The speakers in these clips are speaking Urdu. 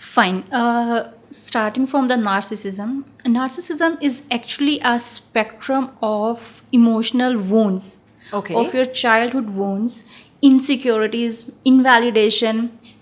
Fine. Starting from the narcissism. Narcissism is actually a spectrum of emotional wounds. Okay. Of your childhood wounds, insecurities, invalidation.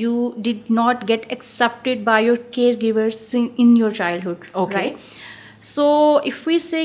you did not get accepted by your caregivers in your childhood. Okay. Right? So if we say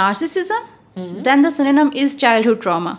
narcissism, then the synonym is childhood trauma.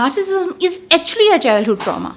narcissism is actually a childhood trauma.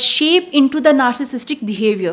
shape into the narcissistic behavior?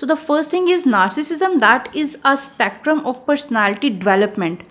So the first thing is narcissism, that is a spectrum of personality development.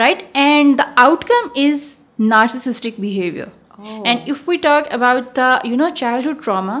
right? And the outcome is narcissistic behavior. And if we talk about the childhood trauma,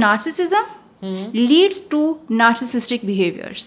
narcissism leads to narcissistic behaviors.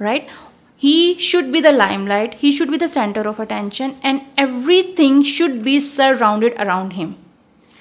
right? He should be the limelight, he should be the center of attention, and everything should be surrounded around him,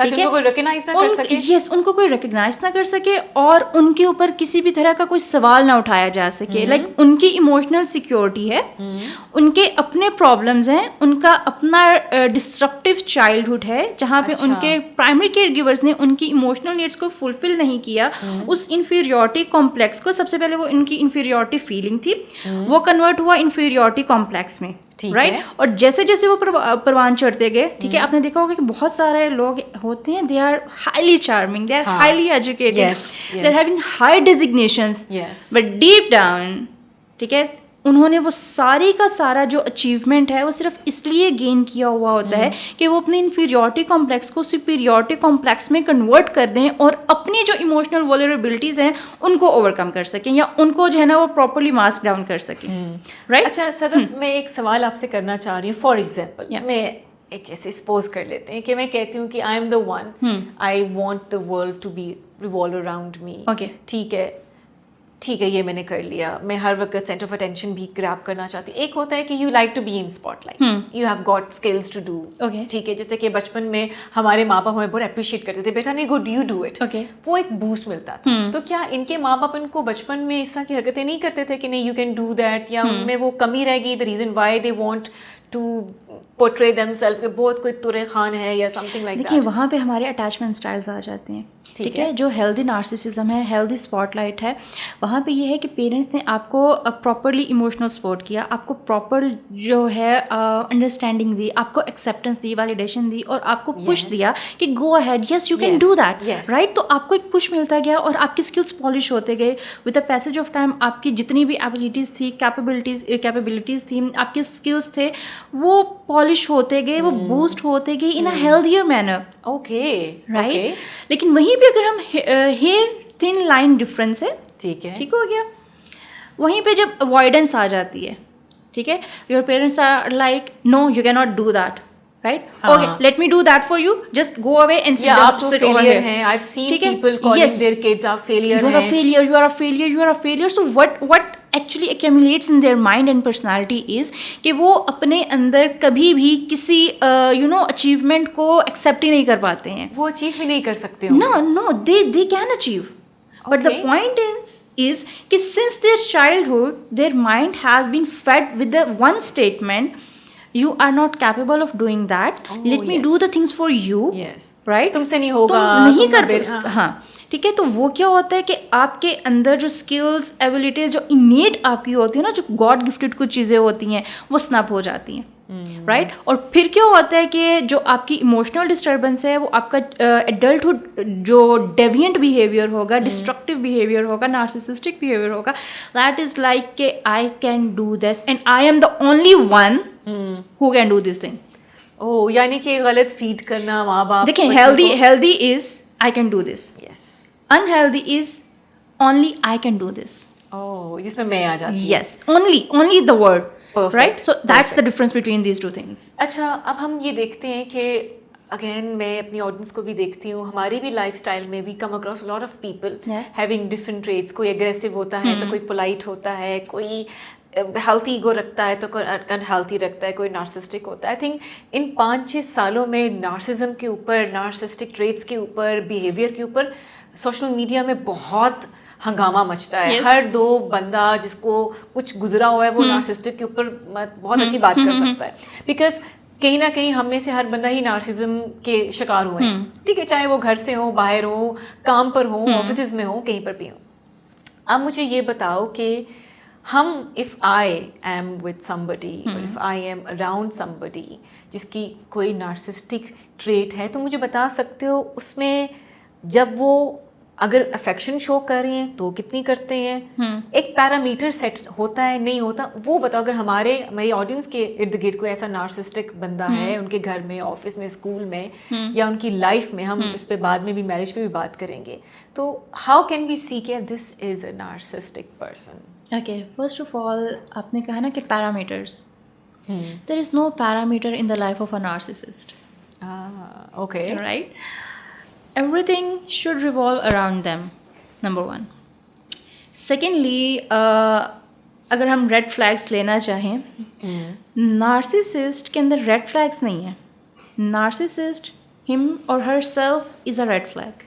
تاکہ ان کو کوئی ریکگنائز نہ کر سکے. یس, ان کو کوئی ریکگنائز نہ کر سکے اور ان کے اوپر کسی بھی طرح کا کوئی سوال نہ اٹھایا جا سکے. لائک ان کی ایموشنل سیکیورٹی ہے, ان کے اپنے پرابلمز ہیں, ان کا اپنا ڈسٹرپٹیو چائلڈہڈ ہے جہاں پہ ان کے پرائمری کیئر گیورز نے ان کی ایموشنل نیڈس کو فلفل نہیں کیا. اس انفیریورٹی کمپلیکس کو, سب سے پہلے وہ ان کی انفیریورٹی فیلنگ تھی, وہ کنورٹ ہوا انفیریورٹی کمپلیکس میں, رائٹ. اور جیسے جیسے وہ پروان چڑھتے گئے, ٹھیک ہے, آپ نے دیکھا ہوگا کہ بہت سارے لوگ ہوتے ہیں, they are highly charming, they are highly educated, they are having high designations, but deep down, ٹھیک ہے, انہوں نے وہ ساری کا سارا جو اچیومنٹ ہے وہ صرف اس لیے گین کیا ہوا ہوتا ہے کہ وہ اپنے انفیریورٹی کمپلیکس کو سپیریورٹی کمپلیکس میں کنورٹ کر دیں اور اپنی جو ایموشنل ولیربلٹیز ہیں ان کو اوور کم کر سکیں, یا ان کو جو ہے نا وہ پراپرلی ماسک ڈاؤن کر سکیں, رائٹ. اچھا صدف, میں ایک سوال آپ سے کرنا چاہ رہی ہوں. فار ایگزامپل, میں ایک ایسے سپوز کر لیتے ہیں کہ میں کہتی ہوں کہ I am the one, I want the world to be revolve around me. ٹھیک ہے, یہ میں نے کر لیا, میں ہر وقت سینٹر آف اٹینشن بھی گریب کرنا چاہتی ہوں. ایک ہوتا ہے کہ you like to be in spotlight, you have got skills to do, ٹھیک ہے, جیسے کہ بچپن میں ہمارے ماں باپ ہمیں بہت اپریشیٹ کرتے تھے, بیٹا نہیں گڈ یو ڈو اٹ, وہ ایک بوسٹ ملتا تھا. تو کیا ان کے ماں باپ ان کو بچپن میں اس طرح کی حرکتیں نہیں کرتے تھے کہ نہیں یو کین ڈو دیٹ, یا ان میں وہ کمی رہ گئی, the reason why they want to portray them self, کہ بہت کوئی طرح خان ہے یا سم تھنگ لائک دیٹ. دیکھیے وہاں پہ ہمارے اٹیچمنٹ اسٹائلز آ جاتے ہیں, ٹھیک ہے. جو ہیلدی نارسسزم ہے, ہیلدی اسپاٹ لائٹ ہے, وہاں پہ یہ ہے کہ پیرنٹس نے آپ کو پراپرلی ایموشنل سپورٹ کیا, آپ کو پراپر جو ہے انڈرسٹینڈنگ دی, آپ کو ایکسیپٹنس دی, ویلیڈیشن دی, اور آپ کو پش دیا کہ go ahead, yes you can do that, right. تو آپ کو ایک پش ملتا گیا اور آپ کی اسکلس پالش ہوتے گئے with the passage of time. آپ کی جتنی بھی ایبلٹیز تھی, کیپیبلٹیز تھیں, آپ کے اسکلس تھے, وہ پالش ہوتے گئے, وہ بوسٹ ہوتے گئے in a healthier manner. Okay, right. لیکن وہیں پہ اگر him here thin line difference ہے, ٹھیک ہو گیا, وہیں پہ جب اوائڈنس آ جاتی ہے, ٹھیک ہے, your parents are like no you can not do that, right? Okay, let me do that for you. Just go away and sit over here. I've seen people calling their kids a failure. You are a failure. You are a failure. You are a failure. So what actually accumulates in their mind and personality is کہ وہ اپنے اندر کبھی بھی کسی achievement کو accept ہی نہیں کر پاتے ہیں. وہ achieve بھی نہیں کر سکتے. No, they can achieve. But the point is کہ since their childhood, their mind has been fed with the one statement, you are not capable of doing that. Let me do the things for you. Yes. Right? تم سے نہیں ہوگا. تم نہیں کر. ہاں, ٹھیک ہے. تو وہ کیا ہوتا ہے کہ آپ کے اندر جو اسکلز, ایبلٹیز جو انیٹ آپ کی ہوتی ہیں نا, جو گاڈ گفٹڈ کچھ چیزیں ہوتی ہیں, وہ سنپ ہو جاتی ہیں. رائٹ. اور پھر کیا ہوتا ہے کہ جو آپ کی ایموشنل ڈسٹربنس ہے, وہ آپ کا ایڈلٹہڈ جو ڈیوینٹ بیہیویئر ہوگا, ڈسٹرکٹیو بیہیویئر ہوگا, نارسسسٹک بیہیویئر ہوگا, دیٹ از لائک کہ I can do this and I am the only one who can do this thing. Oh, یعنی کہ غلط فیڈ کرنا ماں باپ. دیکھیں, healthy is I can do this. Yes. Unhealthy is only I can do this. Oh, جس میں میں آ جاتی. Yes, only the word. Perfect. Right? So that's the difference between these two things. اچھا, اب ہم یہ دیکھتے ہیں کہ اگین میں اپنی آڈینس کو بھی دیکھتی ہوں, ہماری بھی لائف اسٹائل میں we come across lot of people having different traits. کوئی اگریسو ہوتا ہے تو کوئی پولائٹ ہوتا ہے, کوئی ہیلتھی ایگو رکھتا ہے تو کوئی انہیلتھی رکھتا ہے, کوئی نارسسٹک ہوتا ہے. آئی تھنک ان 5-6 سالوں میں نارسزم کے اوپر, نارسسٹک ٹریٹس کے اوپر, بیہیویئر کے اوپر سوشل میڈیا میں بہت ہنگامہ مچتا ہے. ہر 2 بندہ جس کو کچھ گزرا ہوا ہے وہ نارسسٹک کے اوپر بہت اچھی بات کر سکتا ہے, بیکاز کہیں نہ کہیں ہم میں سے ہر بندہ ہی نارسزم کے شکار ہوئے ہیں. ٹھیک ہے, چاہے وہ گھر سے ہوں, باہر ہوں, کام پر ہوں, آفیسز میں ہوں, کہیں پر بھی ہوں. اب مجھے یہ بتاؤ کہ ہم if I am with somebody or if I am around somebody جس کی کوئی نارسسٹک ٹریٹ ہے, تو مجھے بتا سکتے ہو اس میں جب وہ اگر افیکشن شو کر رہے ہیں تو کتنی کرتے ہیں, ایک پیرامیٹر سیٹ ہوتا ہے نہیں ہوتا, وہ بتاؤ. اگر ہماری آڈینس کے ارد گرد کوئی ایسا نارسسٹک بندہ ہے, ان کے گھر میں, آفس میں, اسکول میں, یا ان کی لائف میں, ہم اس پہ بعد میں بھی میرج پہ بھی بات کریں گے, تو ہاؤ کین وی سی کہ this is a narcissistic person. Okay, first of all, آپ نے کہا نا کہ parameters. There is no parameter in the life of a narcissist. Okay. Right? Everything should revolve around them, number 1. Secondly, اگر ہم red flags لینا چاہیں, narcissist کے اندر red flags نہیں ہیں. Narcissist him or herself is a red flag.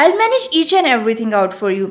I'll manage each and everything out for you.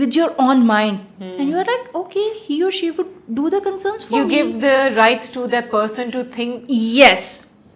with your own mind, and you are like, okay, he or she would do the concerns for you me. You give the rights to that person to think. Yes,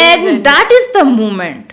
and that is the moment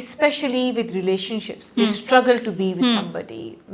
especially with relationships. They struggle to be with somebody,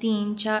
3-4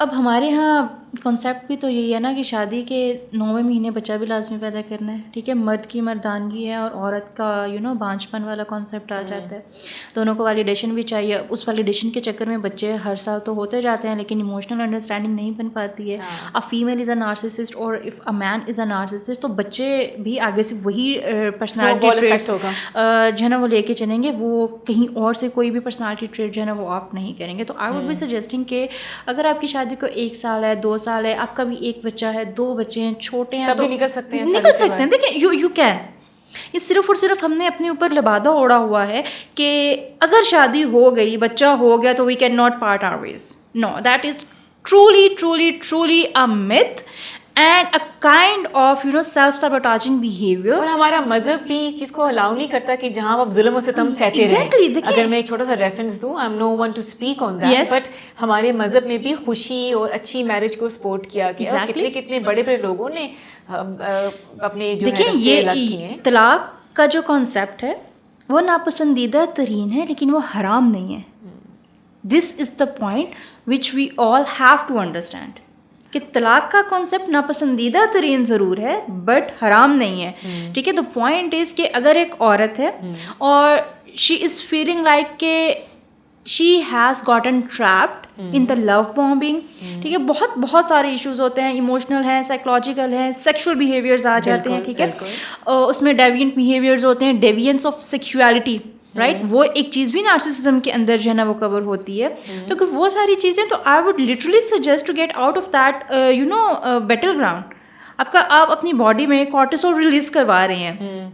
اب ہمارے یہاں کانسیپٹ بھی تو یہی ہے نا کہ شادی کے 9ویں مہینے بچہ بھی لازمی پیدا کرنا ہے. ٹھیک ہے, مرد کی مردانگی ہے اور عورت کا بانجھ پن والا کانسیپٹ آ جاتا ہے. دونوں کو ویلیڈیشن بھی چاہیے. اس ویلیڈیشن کے چکر میں بچے ہر سال تو ہوتے جاتے ہیں لیکن ایموشنل انڈرسٹینڈنگ نہیں بن پاتی ہے. A female is a narcissist اور if a man is a narcissist تو بچے بھی آگے سے وہی پرسنالٹی ٹریٹس جو ہے نا وہ لے کے چلیں گے. وہ کہیں اور سے کوئی بھی پرسنالٹی ٹریٹ جو ہے نا وہ آپ نہیں کریں گے. تو آئی ووڈ بی سجیسٹنگ کہ اگر آپ کی شادی کو 1 سال ہے 2 سال ہے, آپ کا بھی 1 بچہ ہے 2 بچے ہیں چھوٹے ہیں تو نکل سکتے ہیں. دیکھیں یو کین, یہ صرف اور صرف ہم نے اپنے اوپر لبادہ اوڑا ہوا ہے کہ اگر شادی ہو گئی بچہ ہو گیا تو we can not part our ways. No, that is truly a myth and a kind of self-sabotaging behavior. اور ہمارا مذہب بھی اس چیز کو الاؤ نہیں کرتا کہ جہاں آپ ظلم و ستم سہتے رہیں. اگر میں ایک چھوٹا سا ریفرنس دوں, I am no one to speak on that, but ہمارے مذہب میں بھی خوشی اور اچھی میرج کو سپورٹ کیا گیا. کتنے بڑے بڑے لوگوں نے اپنے جو دیکھیں یہ طلاق کا جو کانسیپٹ ہے وہ ناپسندیدہ ترین ہے لیکن وہ حرام نہیں ہے. This is the point which we all have to understand کہ طلاق کا کانسیپٹ ناپسندیدہ ترین ضرور ہے بٹ حرام نہیں ہے. ٹھیک ہے, دا پوائنٹ از کہ اگر ایک عورت ہے اور شی از فیلنگ لائک کہ she has gotten trapped in the love bombing. ٹھیک ہے, بہت سارے ایشوز ہوتے ہیں, ایموشنل ہیں, سائیکولوجیکل ہیں, سیکشول بیہیویئرز آ جاتے ہیں. ٹھیک ہے, اس میں ڈیوینٹ بیہیویئرز ہوتے ہیں, ڈیوینس آف سیکشوالٹی, رائٹ, وہ ایک چیز بھی نارسسزم کے اندر جو ہے نا وہ کور ہوتی ہے. تو اگر وہ ساری چیزیں, تو I would literally suggest to get out of that battle ground. آپ اپنی باڈی میں کورٹیسول ریلیز کروا رہے ہیں,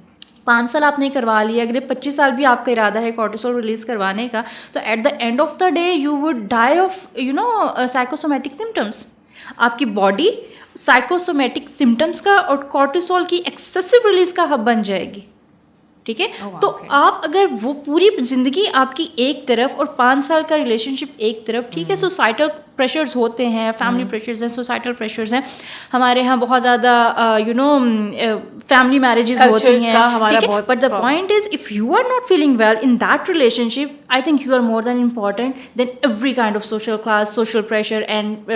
5 سال آپ نے کروا لیا, اگلے 25 سال بھی آپ کا ارادہ ہے کورٹیسول ریلیز کروانے کا, تو at the end of the day you would die of psychosomatic symptoms. آپ کی باڈی سائیکوسومیٹک سمٹمس کا اور کورٹیسول کی ایکسیسو ریلیز کا ہب بن جائے گی. ٹھیک ہے, تو آپ اگر وہ پوری زندگی آپ کی ایک طرف اور 5 سال کا ریلیشن شپ ایک طرف. ٹھیک ہے, سوسائٹل پریشرز ہوتے ہیں, فیملی پریشرز ہیں, سوسائٹل پریشرز ہیں. ہمارے یہاں بہت زیادہ فیملی میرجز ہوتی ہیں. But the point is if you are not feeling well in that relationship, I think you are more than important than every kind of social class, social pressure and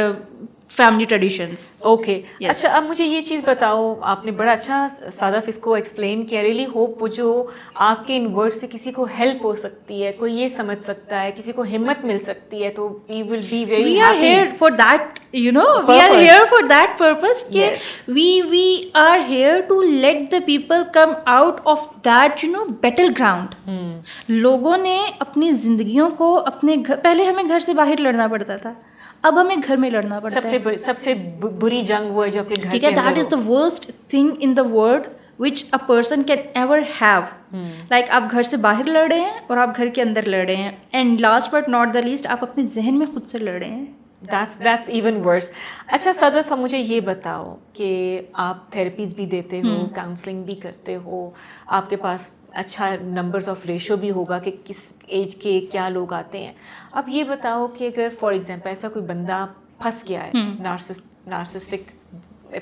family traditions. Okay, اچھا اب مجھے یہ چیز بتاؤ, آپ نے بڑا اچھا صادف اس کو ایکسپلین کیا. ریئلی ہوپ وہ جو آپ کے ان ورڈ سے کسی کو ہیلپ ہو سکتی ہے, کوئی یہ سمجھ سکتا ہے, کسی کو ہمت مل سکتی ہے, تو we will be very happy. We are here for that, we are here for that purpose کہ we are here to let the people come out of that battle ground. لوگوں نے اپنی زندگیوں کو اپنے پہلے ہمیں گھر سے باہر لڑنا پڑتا تھا, اب ہمیں گھر میں لڑنا پڑتا ہے. سب سے بری جنگ وہ ہے جو آپ کے گھر کے اندر. That is the worst thing in the world which a person can ever have. Like آپ گھر سے باہر لڑ رہے ہیں اور آپ گھر کے اندر لڑ رہے ہیں, and last but not the least آپ اپنے ذہن میں خود سے لڑ رہے ہیں. That's even worse. اچھا صدف, مجھے یہ بتاؤ کہ آپ تھراپیز بھی دیتے ہو, کاؤنسلنگ بھی کرتے ہو, آپ کے پاس اچھا نمبرز آف ریشو بھی ہوگا کہ کس ایج کے کیا لوگ آتے ہیں. اب یہ بتاؤ کہ اگر فار ایگزامپل ایسا کوئی بندہ پھنس گیا ہے نارسسٹک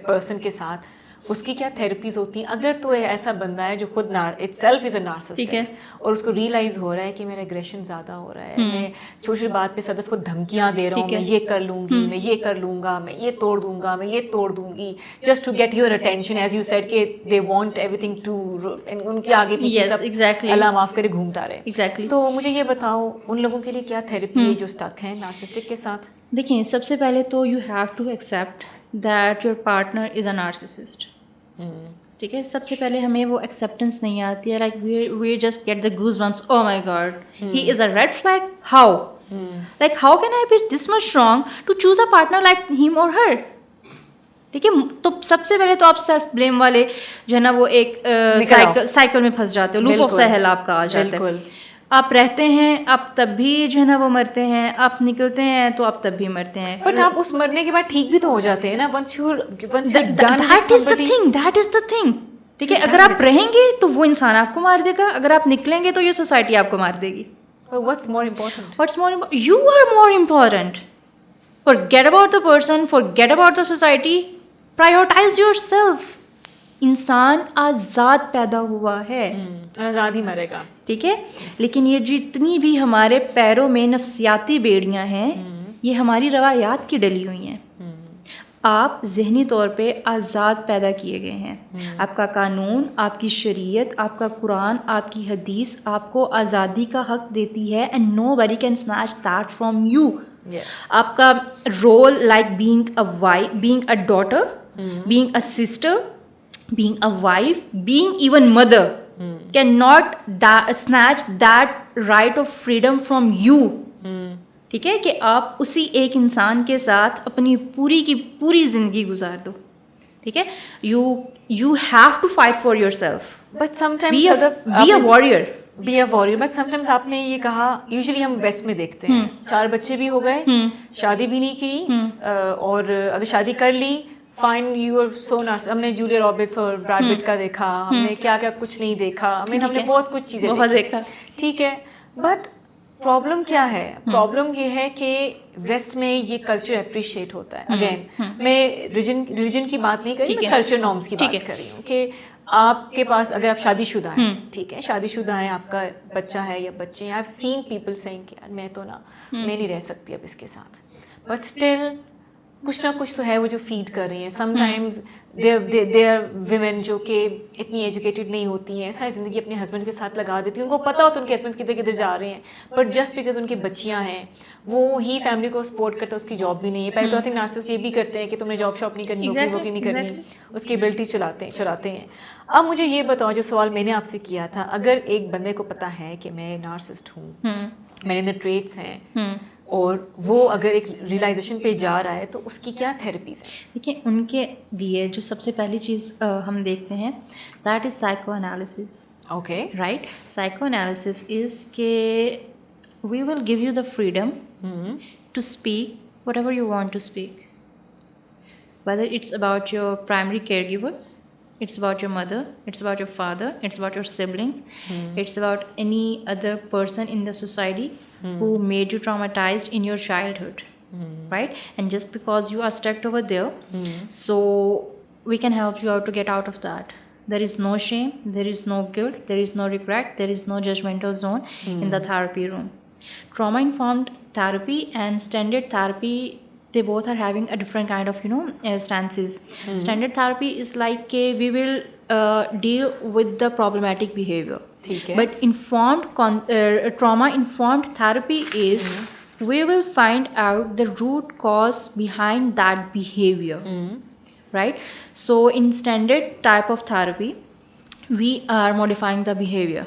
پرسن کے ساتھ, اس کی کیا تھراپیز ہوتی ہیں؟ اگر تو ایسا بندہ ہے جو خود it self is a narcissist اور اس کو ریئلائز ہو رہا ہے کہ میرا اگریشن زیادہ ہو رہا ہے, میں چھوٹی چھوٹی بات پہ صدف کو دھمکیاں دے رہا ہوں, میں یہ کر لوں گی, میں یہ کر لوں گا, میں یہ توڑ دوں گا, میں یہ توڑ دوں گی, just to get your attention, as you said کہ they want everything to, ان کے آگے پیچھے سب اللہ معاف کرے گھومتا رہے. تو مجھے یہ بتاؤ ان لوگوں کے لیے کیا تھراپی ہے جو اسٹک ہیں نارسسٹک کے ساتھ؟ دیکھیں, سب سے پہلے تو you have to accept that your partner is a narcissist. ٹھیک ہے, سب سے پہلے ہمیں وہ ایکسیپٹنس نہیں آتی ہے. Like we just get the goosebumps, oh my god he is a red flag, how, like how can I be this much strong to choose a partner like him or her. ٹھیک ہے, تو سب سے پہلے تو آپ سیلف بلیم والے جو ہے نا وہ ایک سائیکل میں پھنس جاتے ہو, لوپ آف دا ہیل آپ کا آ جاتا ہے. آپ رہتے ہیں, آپ تب بھی جو ہے نا وہ مرتے ہیں, آپ نکلتے ہیں تو آپ تب بھی مرتے ہیں. بٹ آپ اس مرنے کے بعد ٹھیک بھی تو ہو جاتے ہیں نا, دیٹ از دا تھنگ. ٹھیک ہے, اگر آپ رہیں گے تو وہ انسان آپ کو مار دے گا, اگر آپ نکلیں گے تو یہ سوسائٹی آپ کو مار دے گی. What's more important? You are more important. Forget about the person, forget about the society, prioritize yourself. انسان آزاد پیدا ہوا ہے, آزاد ہی مرے گا. ٹھیک ہے, لیکن یہ جتنی بھی ہمارے پیروں میں نفسیاتی بیڑیاں ہیں یہ ہماری روایات کی ڈلی ہوئی ہیں. آپ ذہنی طور پہ آزاد پیدا کیے گئے ہیں. آپ کا قانون, آپ کی شریعت, آپ کا قرآن, آپ کی حدیث آپ کو آزادی کا حق دیتی ہے, and nobody can snatch that from you. آپ کا role like being a daughter, being a sister, being a wife, being even mother cannot snatch that right of freedom from you. ٹھیک ہے, کہ آپ اسی ایک انسان کے ساتھ اپنی پوری کی پوری زندگی گزار دو. ٹھیک ہے, you have to fight for yourself. But sometimes be a warrior. Be a warrior. But sometimes آپ نے یہ کہا, یوزلی ہم ویسٹ میں دیکھتے ہیں 4 بچے بھی ہو گئے, شادی بھی نہیں کی, اور اگر شادی کر لی فائن, یو آر سو نارس. ہم نے جولیا رابرٹس اور بریڈ پٹ کا دیکھا, ہم نے کیا کیا کچھ نہیں دیکھا, ہم نے بہت کچھ چیزیں دیکھا. ٹھیک ہے, بٹ پرابلم کیا ہے؟ پرابلم یہ ہے کہ ویسٹ میں یہ کلچر اپریشیٹ ہوتا ہے. اگین میں ریلیجن کی بات نہیں کر رہی, میں کلچر نارمس کی بات کر رہی ہوں کہ آپ کے پاس اگر آپ شادی شدہ ہیں, ٹھیک ہے, شادی شدہ ہیں, آپ کا بچہ ہے یا بچے ہیں, I have seen people saying کہ یار میں تو میں نہیں رہ سکتی اب اس کے ساتھ, بٹ اسٹل کچھ نہ کچھ تو ہے وہ جو فیڈ کر رہی ہیں. Sometimes they are women جو کہ اتنی ایجوکیٹڈ نہیں ہوتی ہیں, ساری زندگی اپنے ہسبینڈ کے ساتھ لگا دیتی ہیں, ان کو پتہ ہوتا ہے ان کے ہسبینڈ کدھر کدھر جا رہے ہیں, بٹ جسٹ بیکاز ان کی بچیاں ہیں وہ ہی فیملی کو سپورٹ کرتا ہے, اس کی جاب بھی نہیں ہے. پہلے تو آئی تھنک نارسسسٹ یہ بھی کرتے ہیں کہ تم نے جاب شاپ نہیں کرنی, نوکری نہیں کرنی, اس کی ایبلٹی چلاتے ہیں. اب مجھے یہ بتاؤ, جو سوال میں نے آپ سے کیا تھا, اگر ایک بندے کو پتہ ہے کہ میں نارسسسٹ ہوں, میرے اندر ٹریٹس ہیں, اور وہ اگر ایک ریئلائزیشن پہ جا رہا ہے, تو اس کی کیا تھراپیز ہیں؟ دیکھیں, ان کے لیے جو سب سے پہلی چیز ہم دیکھتے ہیں that is psychoanalysis. Okay, right, psychoanalysis is کہ we will give you the freedom to speak whatever you want to speak, whether it's about your primary caregivers, it's about your mother, it's about your father, it's about your siblings, it's about any other person in the society who made you traumatized in your childhood, right? And just because you are stuck over there, so we can help you out to get out of that. There is no shame, there is no guilt, there is no regret, there is no judgmental zone in the therapy room. Trauma-informed therapy and standard therapy, they both are having a different kind of stances. Standard therapy is like we will deal with the problematic behavior, but trauma informed therapy is we will find out the root cause behind that behavior, right? So in standard type of therapy we are modifying the behavior,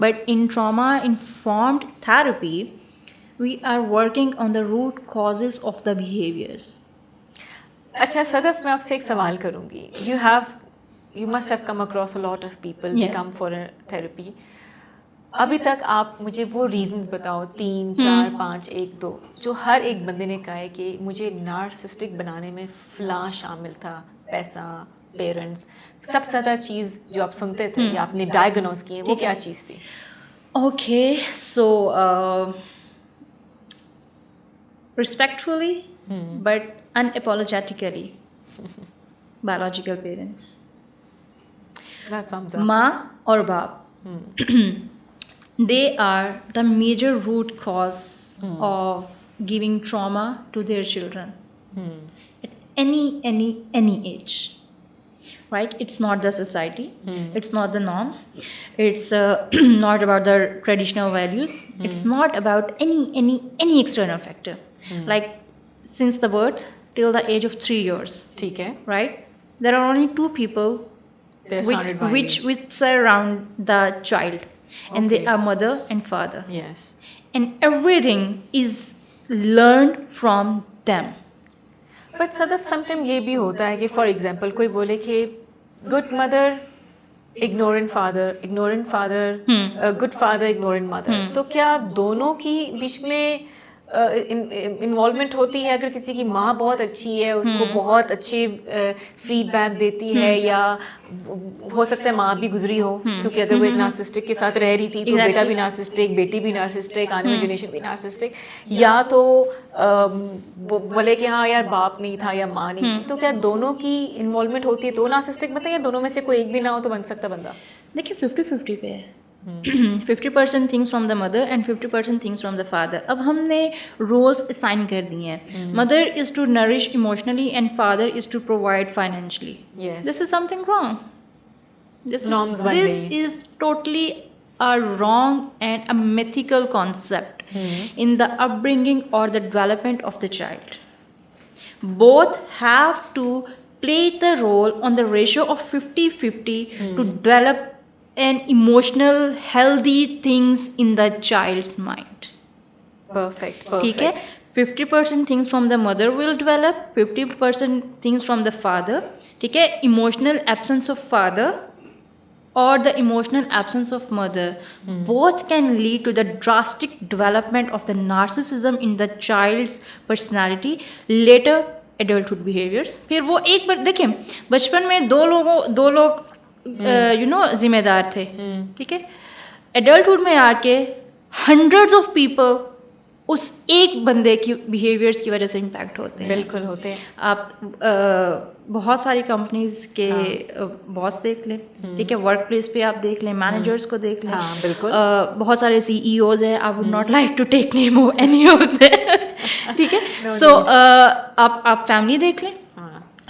but in trauma informed therapy we are working on the root causes of the behaviors. اچھا صدف, میں آپ سے ایک سوال کروں گی. You must have come across a lot of people who come for a therapy. ابھی تک آپ مجھے وہ ریزنز بتاؤ 3, 4, 5, 1, 2 جو ہر ایک بندے نے کہا ہے کہ مجھے نارسسٹک بنانے میں فلاں شامل تھا, پیسہ, پیرنٹس, سب سے زیادہ چیز جو آپ سنتے تھے یا آپ نے ڈائگنوز کی ہے, وہ کیا چیز تھی؟ Okay, so respectfully but unapologetically, biological parents, ماں اور باپ, they are the major root cause of giving trauma to their children at any age, right? It's not the society, it's not the norms, it's not about the traditional values, it's not about any external factor. Like since the birth till the age of 3 years, ٹھیک ہے, right, there are only 2 people which surround the child, and they are mother and father. Yes. And everything is learned from them. But Sadaf some time یہ بھی ہوتا ہے کہ فار ایگزامپل کوئی بولے کہ good mother ignorant father, good father ignorant mother, تو کیا دونوں کی بیچ میں انوالومنٹ ہوتی ہے؟ اگر کسی کی ماں بہت اچھی ہے, اس کو بہت اچھے فیڈ بیک دیتی ہے, یا ہو سکتا ہے ماں بھی گزری ہو, کیونکہ اگر وہ ایک نارسسٹک کے ساتھ رہ رہی تھی تو بیٹا بھی نارسسٹک, بیٹی بھی نارسسٹک, آنے والی جنریشن بھی نارسسٹک, یا تو بولے کہ ہاں یار باپ نہیں تھا یا ماں نہیں تھی, تو کیا دونوں کی انوالومنٹ ہوتی ہے تو نارسسٹک بنتا ہے, یا دونوں میں سے کوئی ایک بھی نہ ہو تو بن سکتا بندہ؟ دیکھیے 50-50 پہ ہے. 50% things from the mother and 50% things from the father. اب ہم نے roles assign کر دیے ہیں. Mother is to nourish emotionally and father is to provide financially. Yes. This is something wrong. This Norms is totally a wrong and a mythical concept in the upbringing or the development of the child. Both have to play the role on the ratio of 50-50 to develop an emotional healthy things in the child's mind. Perfect. ٹھیک ہے. 50% things from the mother will develop, 50% things from the father. ٹھیک ہے. Emotional absence of father or the emotional absence of mother both can lead to the drastic development of the narcissism in the child's personality, later adulthood behaviors. پھر وہ ایک بار دیکھیں بچپن میں دو لوگ ذمہ دار تھے. ٹھیک ہے. ایڈلٹہڈ میں آ کے ہنڈریڈز آف پیپل اس ایک بندے کی بیہیویئرس کی وجہ سے امپیکٹ ہوتے ہیں. بالکل ہوتے ہیں. آپ بہت ساری کمپنیز کے باس دیکھ لیں. ٹھیک ہے. ورک پلیس پہ آپ دیکھ لیں, مینیجرس کو دیکھ لیں. بالکل. بہت سارے CEOs ہیں. I would not like to take name of any of them. ٹھیک ہے. سو آپ فیملی دیکھ لیں,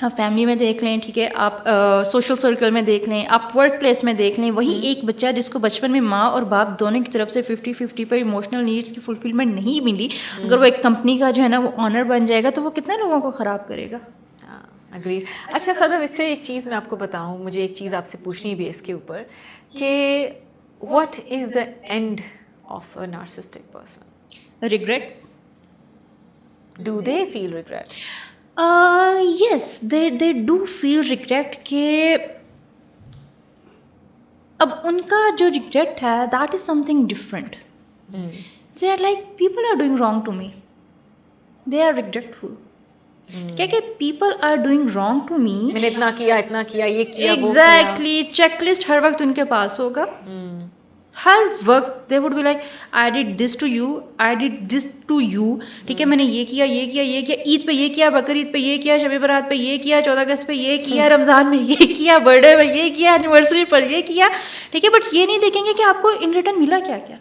آپ فیملی میں دیکھ لیں. ٹھیک ہے. آپ سوشل سرکل میں دیکھ لیں, آپ ورک پلیس میں دیکھ لیں. وہی ایک بچہ جس کو بچپن میں ماں اور باپ دونوں کی طرف سے 50-50 پر ایموشنل نیڈس کی فلفلمنٹ نہیں ملی, اگر وہ ایک کمپنی کا جو ہے نا وہ آنر بن جائے گا تو وہ کتنے لوگوں کو خراب کرے گا. اگریڈ. اچھا صدف, اس سے ایک چیز میں آپ کو بتاؤں, مجھے ایک چیز آپ سے پوچھنی بھی ہے اس کے اوپر کہ what is the end of a narcissistic person? Regrets. Do they feel regret? Yes, they do feel regret. کہ اب ان کا جو ریگریٹ ہے that is something different. They are like people are doing wrong to me, they are regretful. کیا کہ people are doing wrong to me, میں نے اتنا کیا یہ کیا. ایگزیکٹلی. چیک لسٹ ہر وقت ان کے پاس ہوگا. ہر وقت they would be like I did this to you, I did this to you. ٹھیک ہے. میں نے یہ کیا, عید پہ یہ کیا, بقرعید پہ یہ کیا, شب برات پہ یہ کیا, 14 اگست پہ یہ کیا, رمضان میں یہ کیا, برتھ ڈے میں یہ کیا, اینیورسری پر یہ کیا. ٹھیک ہے. بٹ یہ نہیں دیکھیں گے کہ آپ کو ان ریٹرن ملا کیا کیا.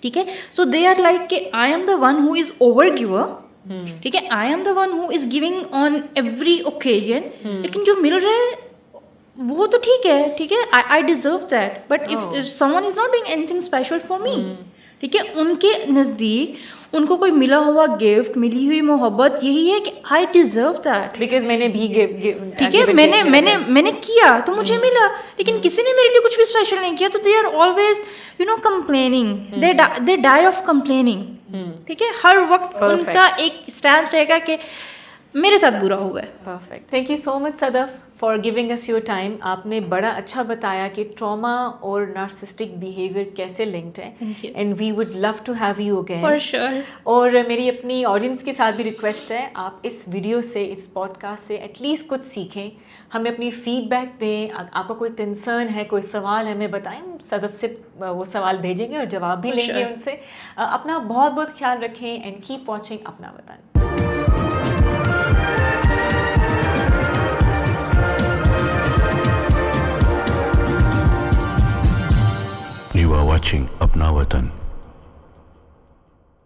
ٹھیک ہے. سو دے آر لائک کہ I am the one who is over giver. ٹھیک ہے. آئی am the one who is giving on every occasion. لیکن جو مل رہا ہے وہ تو ٹھیک ہے. ٹھیک ہے. آئی deserve that. But if some one is not doing any thing special for me. ٹھیک ہے. ان کے نزدیک ان کو کوئی ملا ہوا گفٹ, ملی ہوئی محبت یہی ہے کہ آئی ڈیزرو دیٹ بیکاز میں نے بھی. ٹھیک ہے. میں نے کیا تو مجھے ملا. لیکن کسی نے میرے لیے کچھ بھی اسپیشل نہیں کیا, تو they are always complaining. They die of complaining. ٹھیک ہے. ہر وقت ان کا ایک اسٹینس رہے گا کہ میرے ساتھ برا ہوا ہے. Perfect. Thank you so much Sadaf for giving us your time. آپ نے بڑا اچھا بتایا کہ ٹراما اور نارسسٹک بیہیویئر کیسے لنکڈ ہے, and we would love to have you again. For sure. اور میری اپنی آڈینس کے ساتھ بھی ریکویسٹ ہے, آپ اس ویڈیو سے, اس پوڈ کاسٹ سے ایٹ لیسٹ کچھ سیکھیں, ہمیں اپنی فیڈ بیک دیں. آپ کا کوئی کنسرن ہے, کوئی سوال ہمیں بتائیں, صدف سے وہ سوال بھیجیں گے اور جواب بھی لیں گے ان سے. اپنا بہت بہت خیال رکھیں اینڈ کیپ واچنگ اپنا وطن. You are watching Apna Watan.